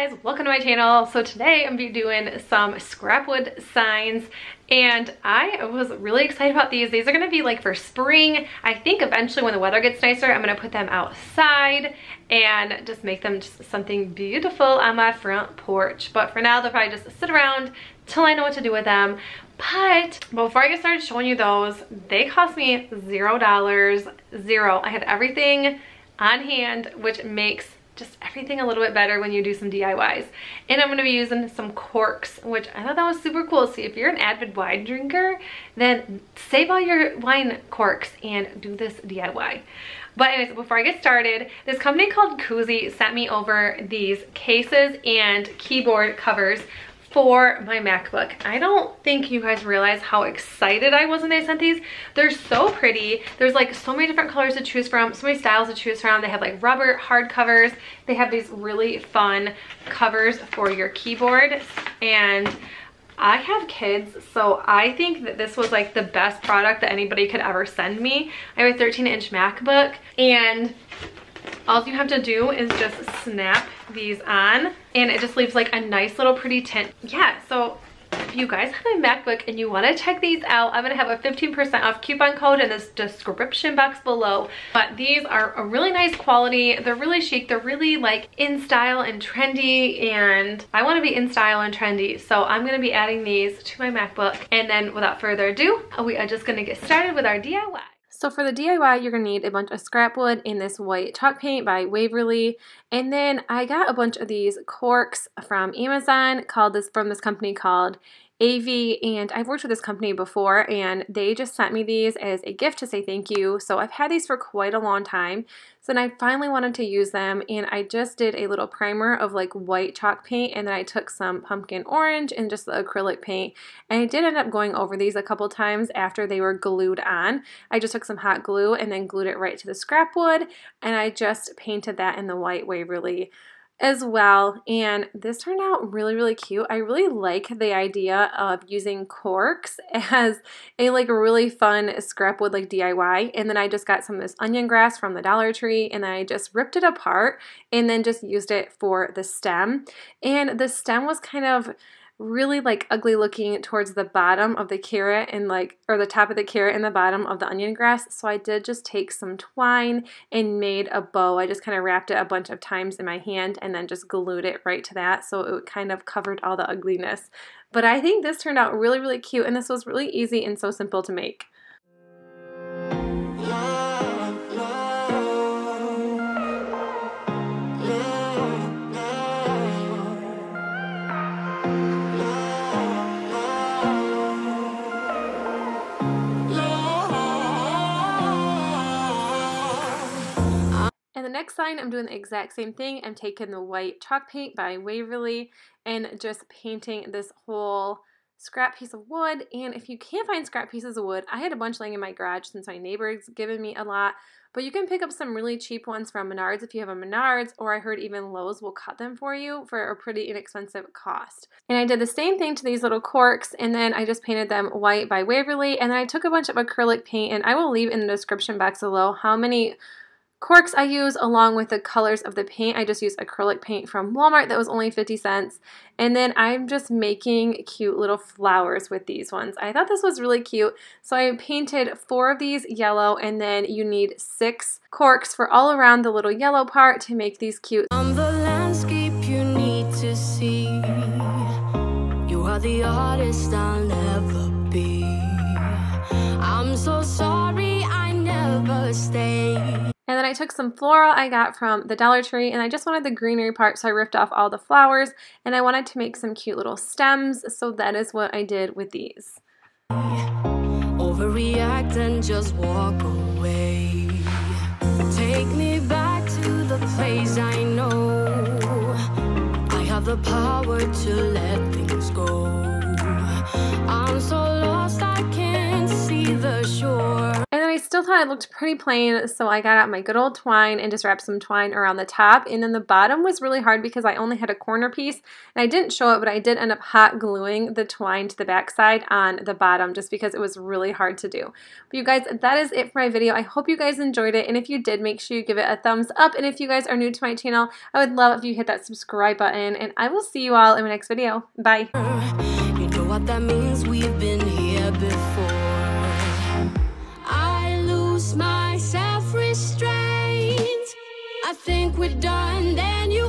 guys, welcome to my channel. So today I'm gonna be doing some scrapwood signs, and I was really excited about these. These are gonna be like for spring. I think eventually when the weather gets nicer, I'm gonna put them outside and just make them just something beautiful on my front porch. But for now, they'll probably just sit around till I know what to do with them. But before I get started showing you those, they cost me $0, zero. I had everything on hand, which makes just everything a little bit better when you do some DIYs. And I'm going to be using some corks, which I thought that was super cool. See, if you're an avid wine drinker, then save all your wine corks and do this DIY. But anyways, before I get started, this company called Kuzy sent me over these cases and keyboard covers for my MacBook. I don't think you guys realize how excited I was when they sent these. They're so pretty. There's like so many different colors to choose from, so many styles to choose from. They have like rubber hard covers. They have these really fun covers for your keyboard. And I have kids, so I think that this was like the best product that anybody could ever send me. I have a 13-inch MacBook, and all you have to do is just snap these on, and it just leaves like a nice little pretty tint. Yeah, so if you guys have a MacBook and you want to check these out, I'm going to have a 15% off coupon code in this description box below. But these are a really nice quality. They're really chic. They're really like in style and trendy, and I want to be in style and trendy. So I'm going to be adding these to my MacBook. And then without further ado, we are just going to get started with our DIY. So for the DIY, you're going to need a bunch of scrapwood in this white chalk paint by Waverly. And then I got a bunch of these corks from Amazon from this company called AV, and I've worked with this company before, and they just sent me these as a gift to say thank you. So I've had these for quite a long time. So then I finally wanted to use them, and I just did a little primer of like white chalk paint, and then I took some pumpkin orange and just the acrylic paint, and I did end up going over these a couple times after they were glued on. I just took some hot glue and then glued it right to the scrapwood, and I just painted that in the white Waverly as well, and this turned out really, really cute. I really like the idea of using corks as a like really fun scrapwood like DIY. And then I just got some of this onion grass from the Dollar Tree, and I just ripped it apart and then just used it for the stem. And the stem was kind of really like ugly looking towards the bottom of the carrot and like, or the top of the carrot and the bottom of the onion grass. So I did just take some twine and made a bow. I just kind of wrapped it a bunch of times in my hand and then just glued it right to that, so it kind of covered all the ugliness. But I think this turned out really, really cute, and this was really easy and so simple to make. And the next sign, I'm doing the exact same thing. I'm taking the white chalk paint by Waverly and just painting this whole scrap piece of wood. And if you can't find scrap pieces of wood, I had a bunch laying in my garage since my neighbor's given me a lot. But you can pick up some really cheap ones from Menards if you have a Menards, or I heard even Lowe's will cut them for you for a pretty inexpensive cost. And I did the same thing to these little corks, and then I just painted them white by Waverly, and then I took a bunch of acrylic paint, and I will leave in the description box below how many corks I use along with the colors of the paint. I just used acrylic paint from Walmart that was only 50 cents. And then I'm just making cute little flowers with these ones. I thought this was really cute. So I painted 4 of these yellow, and then you need 6 corks for all around the little yellow part to make these cute. On the landscape you need to see, you are the artist I'll never be. I'm so sorry I never stayed. And then I took some floral I got from the Dollar Tree, and I just wanted the greenery part, so I ripped off all the flowers, and I wanted to make some cute little stems, so that is what I did with these. Overreact and just walk away. Take me back to the place I know. I have the power to let things go. I'm so lost I can't see the shore. And then I still thought it looked pretty plain, so I got out my good old twine and just wrapped some twine around the top. And then the bottom was really hard because I only had a corner piece, and I didn't show it, but I did end up hot gluing the twine to the back side on the bottom just because it was really hard to do. But you guys, that is it for my video. I hope you guys enjoyed it, and if you did, make sure you give it a thumbs up. And if you guys are new to my channel, I would love if you hit that subscribe button, and I will see you all in my next video. Bye. You know what that means, we've been here before. I lose my self-restraint. I think we're done, then you